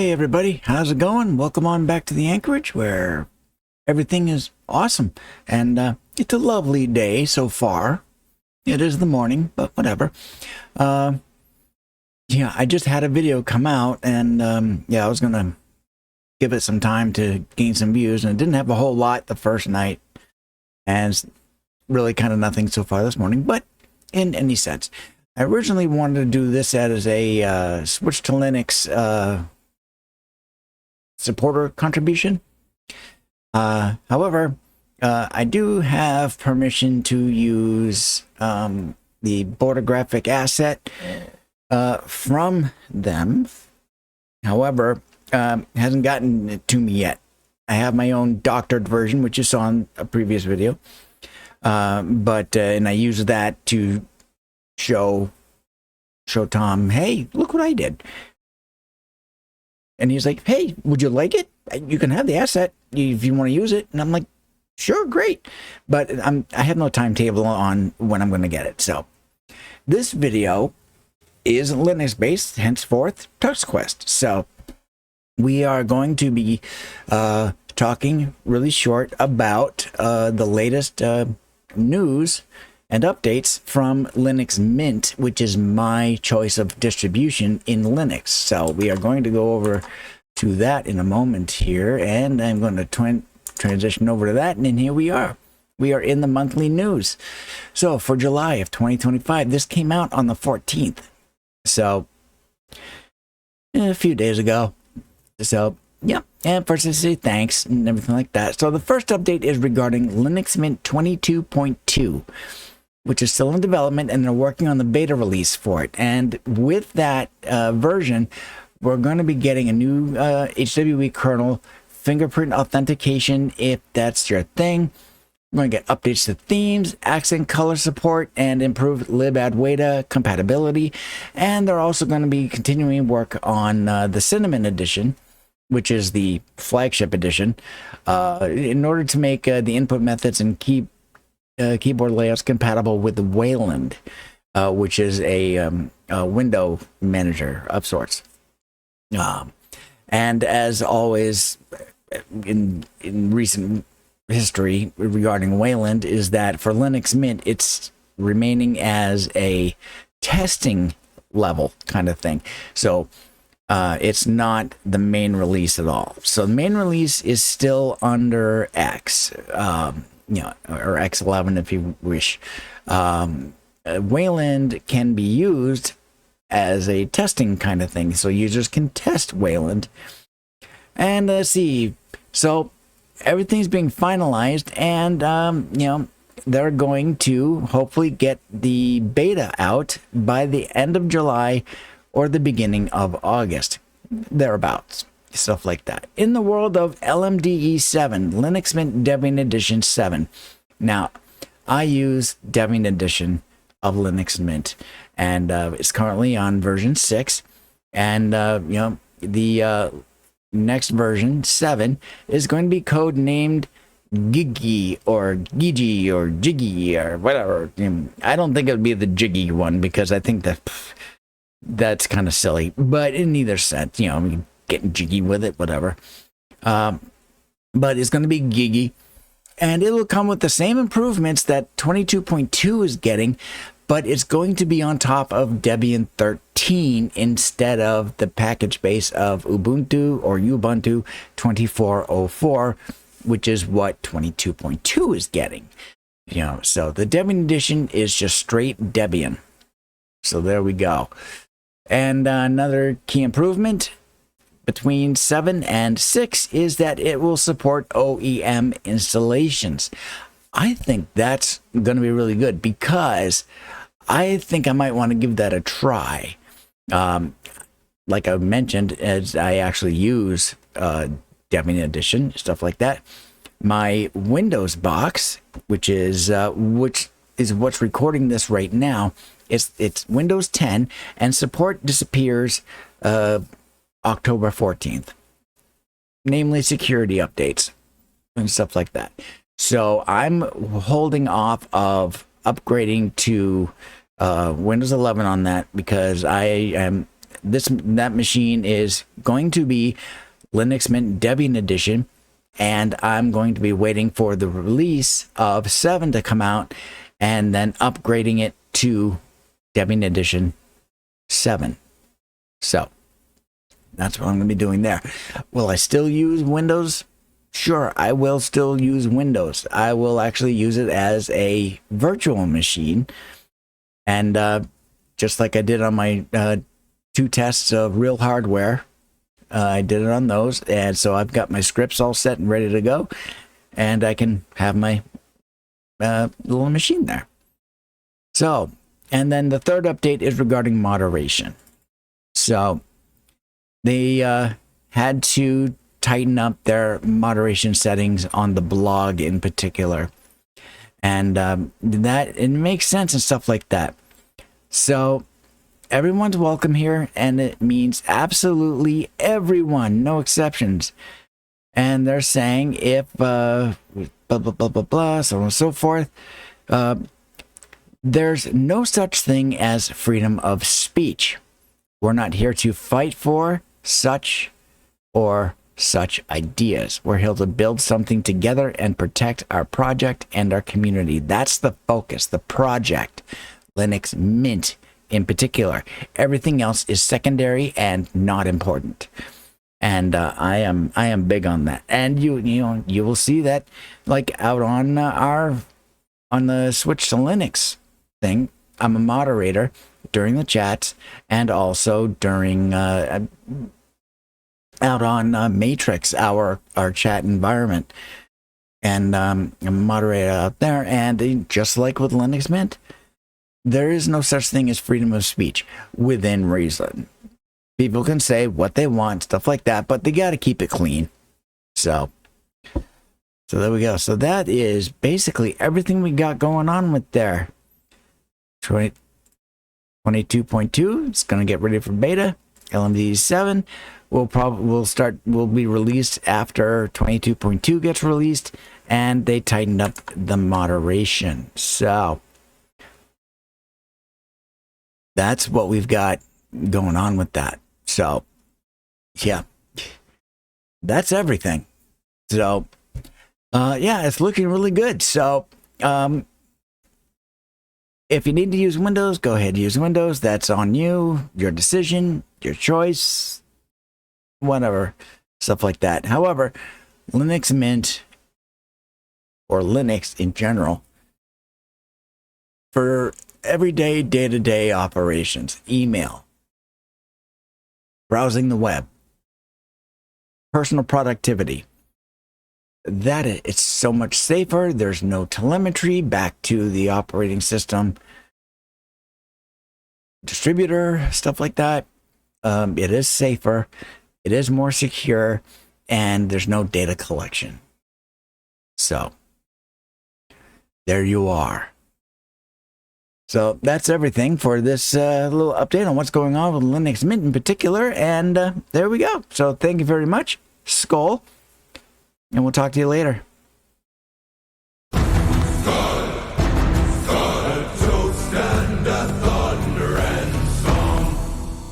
Hey everybody, how's it going? Welcome on back to the AnKorage where everything is awesome. And it's a lovely day so far. It is the morning, but whatever. Yeah, I just had a video come out and yeah, I was going to give it some time to gain some views, and it didn't have a whole lot the first night and it's really kind of nothing so far this morning, but in any sense. I originally wanted to do this as a switch to Linux supporter contribution. However, I do have permission to use the border graphic asset from them. However, hasn't gotten it to me yet. I have my own doctored version, which you saw in a previous video, and I use that to show Tom, hey, look what I did. And he's like, hey, would you like it? You can have the asset if you want to use it. And I'm like, sure, great. But I have no timetable on when I'm going to get it. So this video is Linux-based, henceforth, TuxQuest. So we are going to be talking really short about the latest news and updates from Linux Mint, which is my choice of distribution in Linux. So we are going to go over to that in a moment here, and I'm going to transition over to that, and then here we are. We are in the monthly news. So for July of 2025, this came out on the 14th. So a few days ago. So yeah, and first I say thanks and everything like that. So the first update is regarding Linux Mint 22.2. which is still in development, and they're working on the beta release for it. And with that version, we're going to be getting a new HWE kernel, fingerprint authentication, if that's your thing. We're going to get updates to themes, accent color support, and improved libadwaita compatibility. And they're also going to be continuing work on the Cinnamon edition, which is the flagship edition, in order to make the input methods and keyboard layouts compatible with the Wayland, which is a window manager of sorts. And as always in recent history regarding Wayland, is that for Linux Mint, it's remaining as a testing level kind of thing. So it's not the main release at all. So the main release is still under X. Or X11 if you wish. Wayland can be used as a testing kind of thing, so users can test Wayland. And let's see, so everything's being finalized, and they're going to hopefully get the beta out by the end of July or the beginning of August, thereabouts. Stuff like that. In the world of LMDE 7, Linux Mint Debian Edition 7. Now, I use Debian Edition of Linux Mint, and it's currently on version 6. And, the next version, 7, is going to be code named Gigi or Gigi or Jiggy or whatever. I don't think it would be the Jiggy one, because I think that's kind of silly. But in either sense, getting jiggy with it, whatever. But it's going to be Gigi, and it'll come with the same improvements that 22.2 is getting, but it's going to be on top of Debian 13 instead of the package base of Ubuntu or Ubuntu 2404, which is what 22.2 is getting. So the Debian edition is just straight Debian. So there we go. And another key improvement between 7 and 6 is that it will support OEM installations. I think that's going to be really good, because I think I might want to give that a try. Like I mentioned, as I actually use Debian Edition, stuff like that. My Windows box, which is what's recording this right now, it's Windows 10, and support disappears October 14th, namely security updates and stuff like that. So I'm holding off of upgrading to Windows 11 on that, because I am that machine is going to be Linux Mint Debian Edition, and I'm going to be waiting for the release of 7 to come out and then upgrading it to Debian Edition 7. So that's what I'm going to be doing there. Will I still use Windows? Sure, I will still use Windows. I will actually use it as a virtual machine. And just like I did on my 2 tests of real hardware, I did it on those. And so I've got my scripts all set and ready to go. And I can have my little machine there. So, and then the third update is regarding moderation. So they had to tighten up their moderation settings on the blog in particular. And that it makes sense and stuff like that. So everyone's welcome here, and it means absolutely everyone, no exceptions. And they're saying if blah, blah, blah, blah, blah, so on and so forth, there's no such thing as freedom of speech. We're not here to fight for such or such ideas. We're here to build something together and protect our project and our community. That's the focus, the project, Linux Mint in particular. Everything else is secondary and not important. And I am big on that. And you will see that like out on the Switch to Linux thing. I'm a moderator during the chats and also during out on Matrix, our chat environment. And I'm a moderator out there. And just like with Linux Mint, there is no such thing as freedom of speech within reason. People can say what they want, stuff like that, but they got to keep it clean. So there we go. So that is basically everything we got going on with there. 22.2, it's going to get ready for beta. LMD 7 will be released after 22.2 gets released, and they tightened up the moderation. So that's what we've got going on with that. So yeah, that's everything. So yeah, it's looking really good. So if you need to use Windows, go ahead and use Windows. That's on you, your decision, your choice, whatever, stuff like that. However, Linux Mint, or Linux in general, for everyday, day-to-day operations, email, browsing the web, personal productivity, that it's so much safer. There's no telemetry back to the operating system distributor, stuff like that. It is safer, it is more secure, and there's no data collection. So there you are. So that's everything for this little update on what's going on with Linux Mint in particular. And there we go. So thank you very much, Skál. And we'll talk to you later.